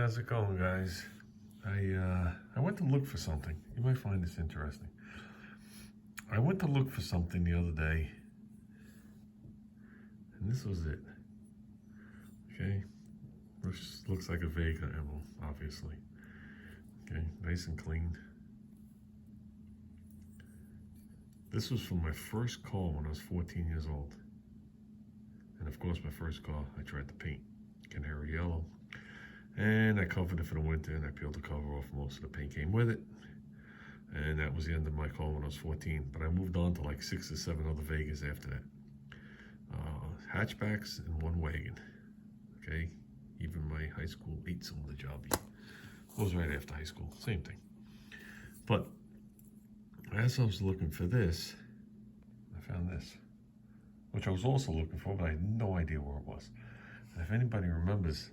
How's it going, guys? I went to look for something. You might find this interesting. I went to look for something the other day, and this was it. Okay, which looks like a Vega emblem, obviously. Okay, nice and clean. This was from my first car when I was 14 years old. And of course, my first car, I tried to paint canary yellow. And I covered it for the winter, and I peeled the cover off. Most of the paint came with it. And that was the end of my car when I was 14. But I moved on to like 6 or 7 other Vegas after that. Hatchbacks and one wagon. Okay? Even my high school 8-cylinder job was right after high school. Same thing. But as I was looking for this, I found this, which I was also looking for, but I had no idea where it was. And if anybody remembers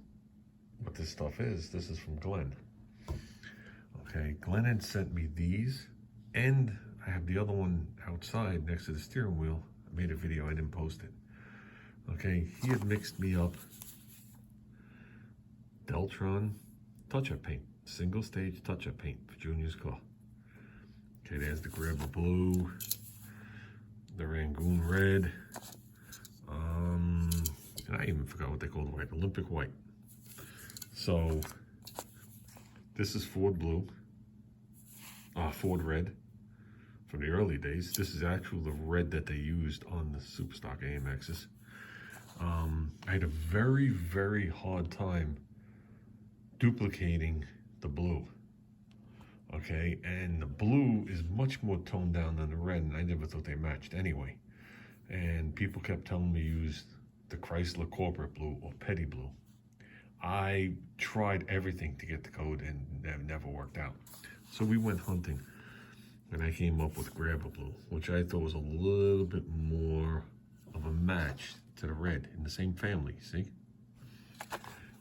what this stuff is, this is from Glenn. Okay, Glenn had sent me these, and I have the other one outside next to the steering wheel. I made a video, I didn't post it. Okay, he had mixed me up Deltron touch-up paint, single stage touch-up paint for Junior's car. Okay, there's the Grabber Blue, the Rangoon Red, and I even forgot what they call the white, Olympic White. So, this is Ford Blue, Ford Red from the early days. This is actually the red that they used on the Superstock AMXs. I had a very, very hard time duplicating the blue. Okay, and the blue is much more toned down than the red, and I never thought they matched anyway. And people kept telling me use the Chrysler Corporate Blue or Petty Blue. I tried everything to get the code, and that never worked out. So we went hunting, and I came up with Grabber Blue, which I thought was a little bit more of a match to the red in the same family, see?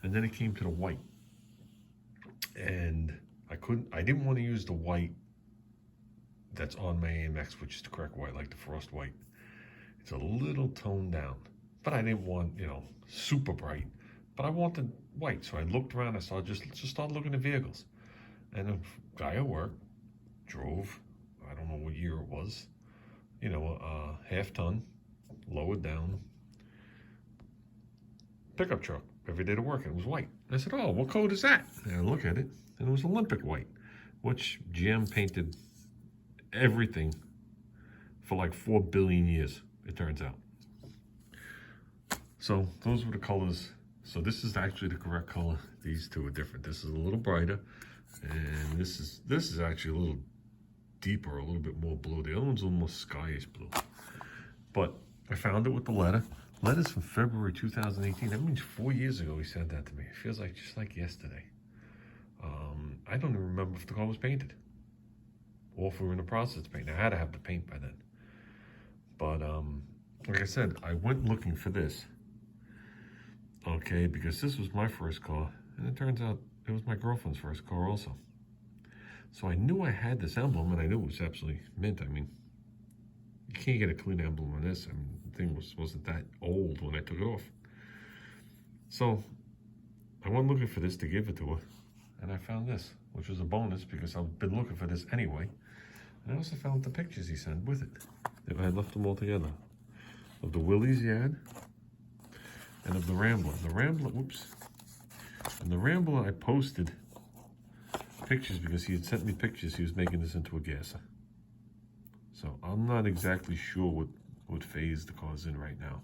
And then it came to the white. And I didn't want to use the white that's on my AMX, which is the correct white, like the Frost White. It's a little toned down, but I didn't want, super bright, but I wanted white. So I looked around, I saw, just started looking at vehicles. And a guy at work drove, I don't know what year it was, a half-ton, lowered down pickup truck every day to work, and it was white. I said, oh, what code is that? And I look at it, and it was Olympic White, which GM painted everything for like 4 billion years, it turns out. So those were the colors. So this is actually the correct color. These two are different. This is a little brighter, and this is actually a little deeper, a little bit more blue. The other one's almost skyish blue. But I found it with the letter. Letter's from February 2018. That means 4 years ago he said that to me. It feels like just like yesterday. I don't even remember if the car was painted or if we were in the process of painting. I had to have the paint by then. But like I said, I went looking for this. Okay, because this was my first car, and it turns out it was my girlfriend's first car also. So I knew I had this emblem, and I knew it was absolutely mint. I mean, you can't get a clean emblem on this. I mean, the thing wasn't that old when I took it off. So I went looking for this to give it to her, and I found this, which was a bonus because I've been looking for this anyway. And I also found the pictures he sent with it. I had left them all together. Of the Willys he had, and of the Rambler. The Rambler, whoops. And the Rambler I posted pictures because he had sent me pictures. He was making this into a gasser. So I'm not exactly sure what phase the car's in right now.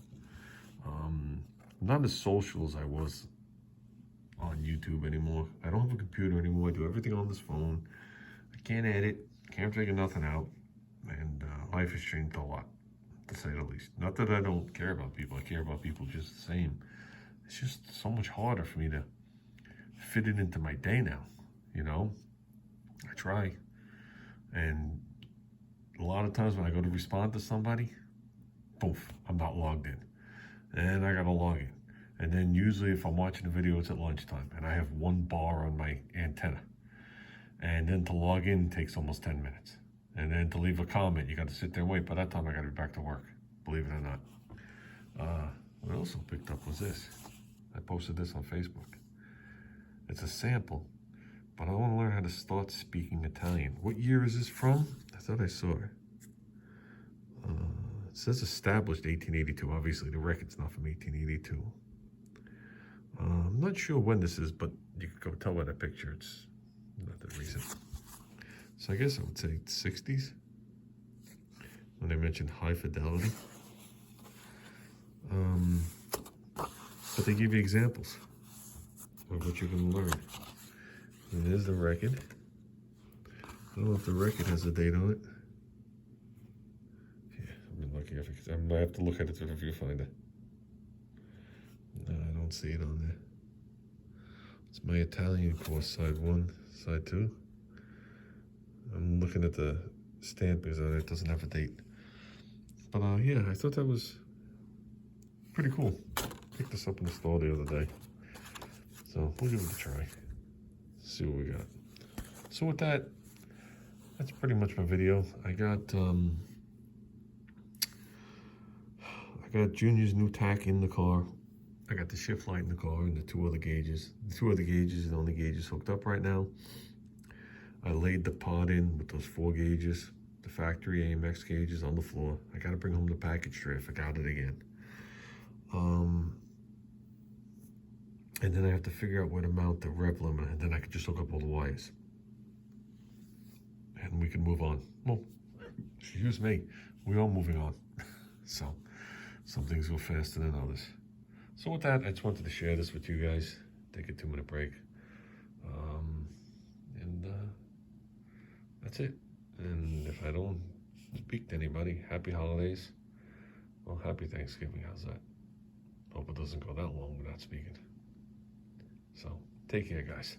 I'm not as social as I was on YouTube anymore. I don't have a computer anymore. I do everything on this phone. I can't edit, can't figure nothing out. And life has changed a lot, to say the least. Not that I don't care about people. I care about people just the same. It's just so much harder for me to fit it into my day now, I try. And a lot of times when I go to respond to somebody, poof, I'm not logged in. And I gotta log in. And then usually if I'm watching a video, it's at lunchtime. And I have one bar on my antenna. And then to log in takes almost 10 minutes. And then to leave a comment, you gotta sit there and wait. By that time, I gotta be back to work, believe it or not. What I also picked up was this. I posted this on Facebook. It's a sample, but I want to learn how to start speaking Italian. What year is this from? I thought I saw it. It says established 1882. Obviously, the record's not from 1882. I'm not sure when this is, but you can go tell by that picture. It's not that recent. So I guess I would say 60s. When they mentioned high fidelity. But they give you examples of what you can learn. And there's the record. I don't know if the record has a date on it. Yeah, I'm lucky if I might have to look at it through the viewfinder. No, I don't see it on there. It's my Italian course, side 1, side 2. I'm looking at the stamp because it doesn't have a date. But yeah, I thought that was pretty cool. Picked this up in the store the other day. So we'll give it a try. See what we got. So with that, that's pretty much my video. I got Junior's new tack in the car. I got the shift light in the car and the 2 other gauges. The 2 other gauges are the only gauges hooked up right now. I laid the pod in with those 4 gauges, the factory AMX gauges on the floor. I got to bring home the package tray. I forgot it again. And then I have to figure out where to mount the rev limiter, and then I can just hook up all the wires. And we can move on. Well, excuse me, we're all moving on. So, some things go faster than others. So with that, I just wanted to share this with you guys. Take a 2-minute break. That's it. And if I don't speak to anybody, happy holidays. Well, happy Thanksgiving. How's that? Hope it doesn't go that long without speaking. So, take care, guys.